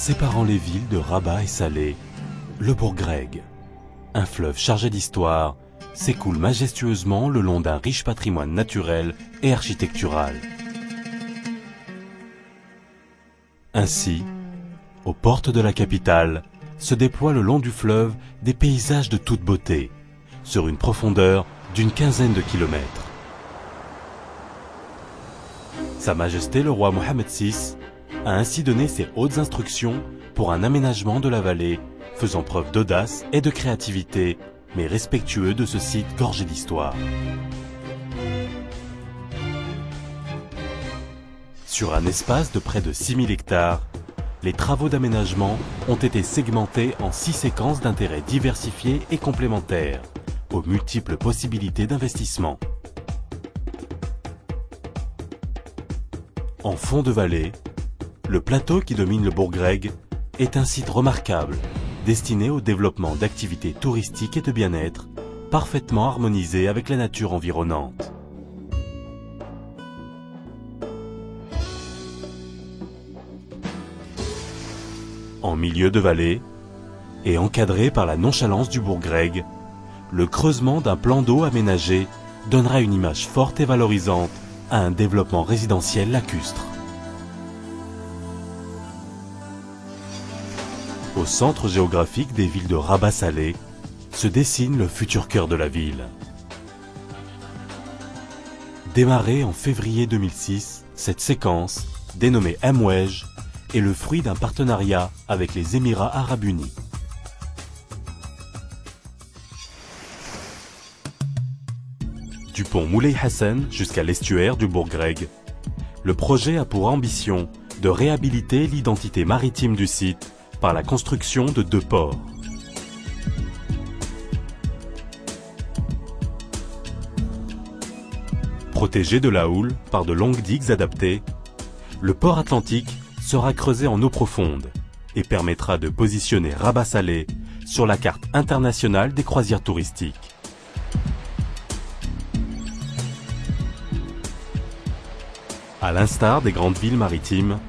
Séparant les villes de Rabat et Salé, le Bourgreg, un fleuve chargé d'histoire, s'écoule majestueusement le long d'un riche patrimoine naturel et architectural. Ainsi, aux portes de la capitale, se déploient le long du fleuve des paysages de toute beauté, sur une profondeur d'une quinzaine de kilomètres. Sa Majesté le roi Mohammed VI a ainsi donné ses hautes instructions pour un aménagement de la vallée, faisant preuve d'audace et de créativité, mais respectueux de ce site gorgé d'histoire. Sur un espace de près de 6000 hectares, les travaux d'aménagement ont été segmentés en 6 séquences d'intérêts diversifiés et complémentaires, aux multiples possibilités d'investissement. En fond de vallée, le plateau qui domine le Bourgreg est un site remarquable, destiné au développement d'activités touristiques et de bien-être, parfaitement harmonisé avec la nature environnante. En milieu de vallée, et encadré par la nonchalance du Bourgreg, le creusement d'un plan d'eau aménagé donnera une image forte et valorisante à un développement résidentiel lacustre. Au centre géographique des villes de Rabat-Salé se dessine le futur cœur de la ville. Démarrée en février 2006, cette séquence, dénommée Mwej, est le fruit d'un partenariat avec les Émirats arabes unis. Du pont Moulay Hassan jusqu'à l'estuaire du Bourgreg, le projet a pour ambition de réhabiliter l'identité maritime du site par la construction de 2 ports. Protégé de la houle par de longues digues adaptées, le port atlantique sera creusé en eau profonde et permettra de positionner Rabat-Salé sur la carte internationale des croisières touristiques. À l'instar des grandes villes maritimes,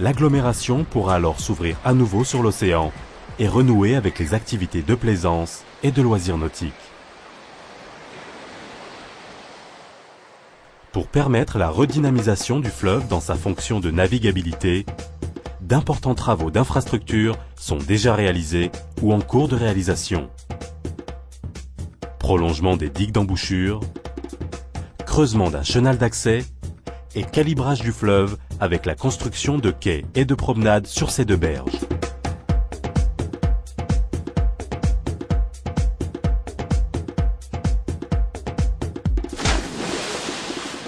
l'agglomération pourra alors s'ouvrir à nouveau sur l'océan et renouer avec les activités de plaisance et de loisirs nautiques. Pour permettre la redynamisation du fleuve dans sa fonction de navigabilité, d'importants travaux d'infrastructure sont déjà réalisés ou en cours de réalisation. Prolongement des digues d'embouchure, creusement d'un chenal d'accès et calibrage du fleuve avec la construction de quais et de promenades sur ces 2 berges.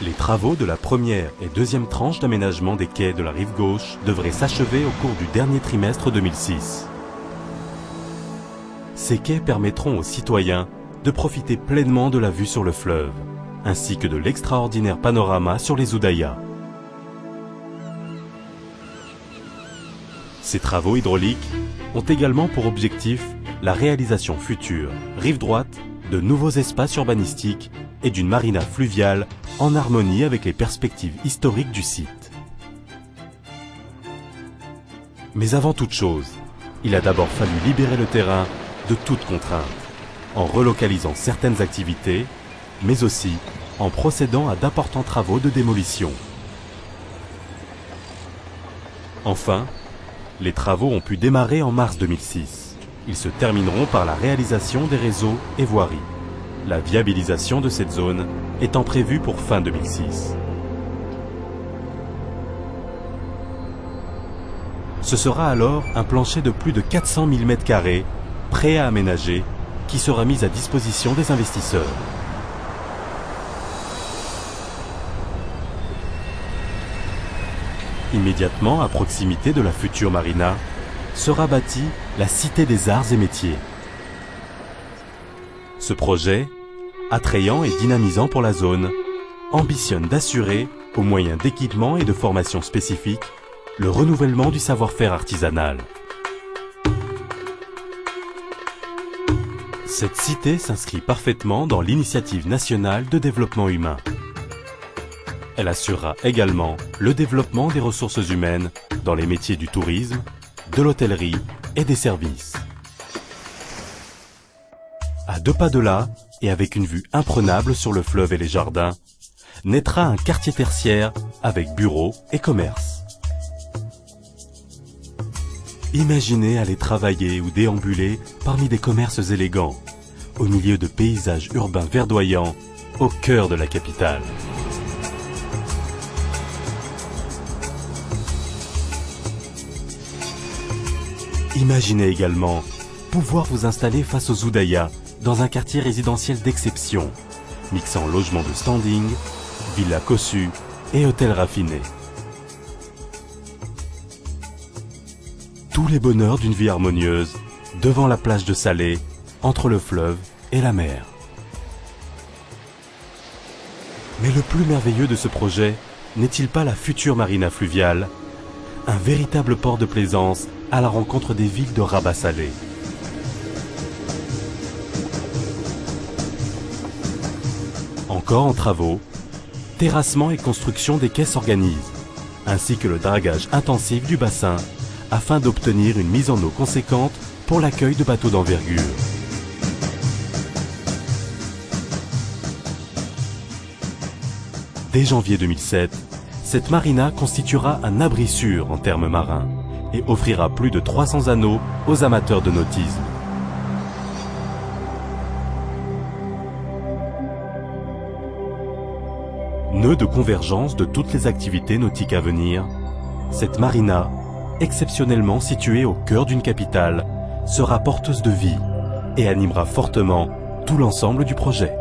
Les travaux de la première et deuxième tranche d'aménagement des quais de la rive gauche devraient s'achever au cours du dernier trimestre 2006. Ces quais permettront aux citoyens de profiter pleinement de la vue sur le fleuve, ainsi que de l'extraordinaire panorama sur les Oudayas. Ces travaux hydrauliques ont également pour objectif la réalisation future, rive droite, de nouveaux espaces urbanistiques et d'une marina fluviale en harmonie avec les perspectives historiques du site. Mais avant toute chose, il a d'abord fallu libérer le terrain de toute contrainte, en relocalisant certaines activités, mais aussi en procédant à d'importants travaux de démolition. Enfin, les travaux ont pu démarrer en mars 2006. Ils se termineront par la réalisation des réseaux et voiries, la viabilisation de cette zone étant prévue pour fin 2006. Ce sera alors un plancher de plus de 400 000 m², prêt à aménager, qui sera mis à disposition des investisseurs. Immédiatement à proximité de la future marina, sera bâtie la Cité des Arts et Métiers. Ce projet, attrayant et dynamisant pour la zone, ambitionne d'assurer, au moyen d'équipements et de formations spécifiques, le renouvellement du savoir-faire artisanal. Cette cité s'inscrit parfaitement dans l'initiative nationale de développement humain. Elle assurera également le développement des ressources humaines dans les métiers du tourisme, de l'hôtellerie et des services. À 2 pas de là, et avec une vue imprenable sur le fleuve et les jardins, naîtra un quartier tertiaire avec bureaux et commerces. Imaginez aller travailler ou déambuler parmi des commerces élégants, au milieu de paysages urbains verdoyants, au cœur de la capitale. Imaginez également pouvoir vous installer face aux Oudayas dans un quartier résidentiel d'exception, mixant logements de standing, villas cossues et hôtels raffinés. Tous les bonheurs d'une vie harmonieuse, devant la plage de Salé, entre le fleuve et la mer. Mais le plus merveilleux de ce projet n'est-il pas la future marina fluviale, un véritable port de plaisance à la rencontre des villes de Rabat-Salé. Encore en travaux, terrassement et construction des quais s'organisent, ainsi que le dragage intensif du bassin, afin d'obtenir une mise en eau conséquente pour l'accueil de bateaux d'envergure. Dès janvier 2007, cette marina constituera un abri sûr en termes marins et offrira plus de 300 anneaux aux amateurs de nautisme. Nœud de convergence de toutes les activités nautiques à venir, cette marina, exceptionnellement située au cœur d'une capitale, sera porteuse de vie et animera fortement tout l'ensemble du projet.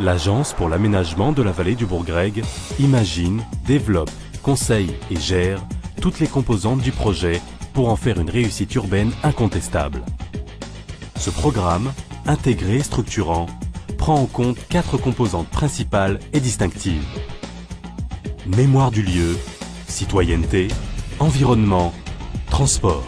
L'Agence pour l'aménagement de la vallée du Bourgreg imagine, développe, conseille et gère toutes les composantes du projet pour en faire une réussite urbaine incontestable. Ce programme, intégré et structurant, prend en compte 4 composantes principales et distinctives. Mémoire du lieu, citoyenneté, environnement, transport.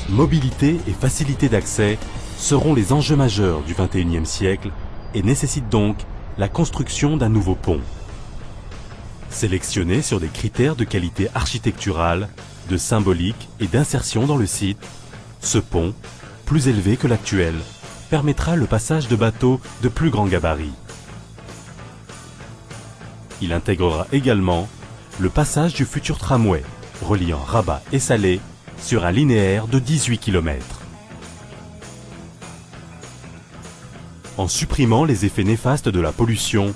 Mobilité et facilité d'accès seront les enjeux majeurs du XXIe siècle et nécessitent donc la construction d'un nouveau pont. Sélectionné sur des critères de qualité architecturale, de symbolique et d'insertion dans le site, ce pont, plus élevé que l'actuel, permettra le passage de bateaux de plus grand gabarit. Il intégrera également le passage du futur tramway reliant Rabat et Salé sur un linéaire de 18 km. En supprimant les effets néfastes de la pollution,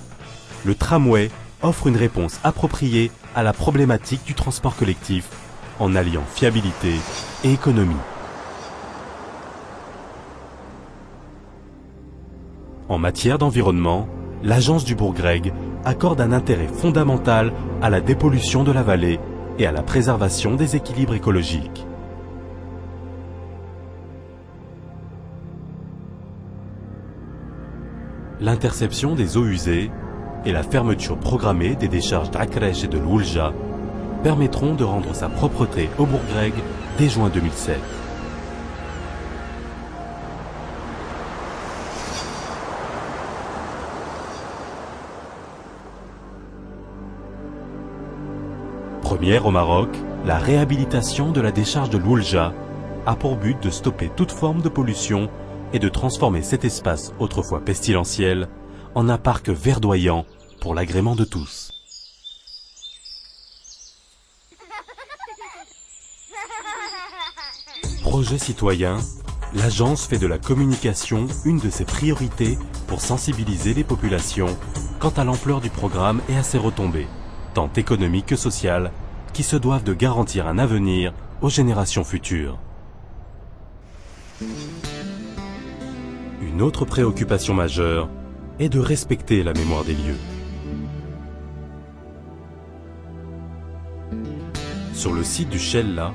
le tramway offre une réponse appropriée à la problématique du transport collectif en alliant fiabilité et économie. En matière d'environnement, l'Agence du Bourgreg accorde un intérêt fondamental à la dépollution de la vallée et à la préservation des équilibres écologiques. L'interception des eaux usées et la fermeture programmée des décharges d'Akrech et de l'Oulja permettront de rendre sa propreté au Bourgreg dès juin 2007. Première au Maroc, la réhabilitation de la décharge de l'Oulja a pour but de stopper toute forme de pollution et de transformer cet espace autrefois pestilentiel en un parc verdoyant pour l'agrément de tous. Projet citoyen, l'agence fait de la communication une de ses priorités pour sensibiliser les populations quant à l'ampleur du programme et à ses retombées, tant économiques que sociales, qui se doivent de garantir un avenir aux générations futures. Une autre préoccupation majeure est de respecter la mémoire des lieux. Sur le site du Chella,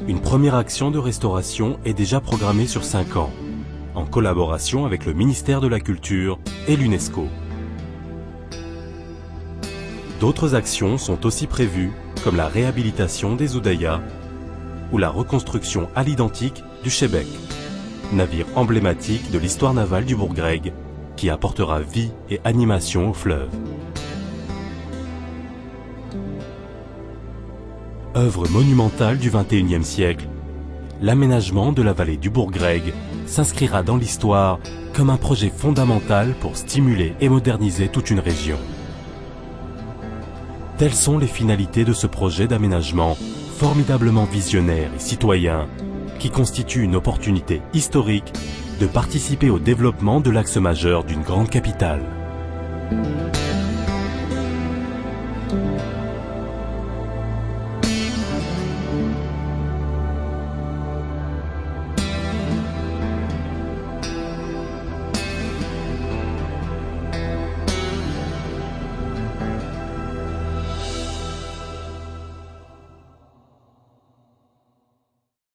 une première action de restauration est déjà programmée sur 5 ans, en collaboration avec le ministère de la Culture et l'UNESCO. D'autres actions sont aussi prévues, comme la réhabilitation des Oudayas ou la reconstruction à l'identique du Chebek, navire emblématique de l'histoire navale du Bourgreg qui apportera vie et animation au fleuve. Œuvre monumentale du XXIe siècle, l'aménagement de la vallée du Bourgreg s'inscrira dans l'histoire comme un projet fondamental pour stimuler et moderniser toute une région. Telles sont les finalités de ce projet d'aménagement formidablement visionnaire et citoyen qui constitue une opportunité historique de participer au développement de l'axe majeur d'une grande capitale.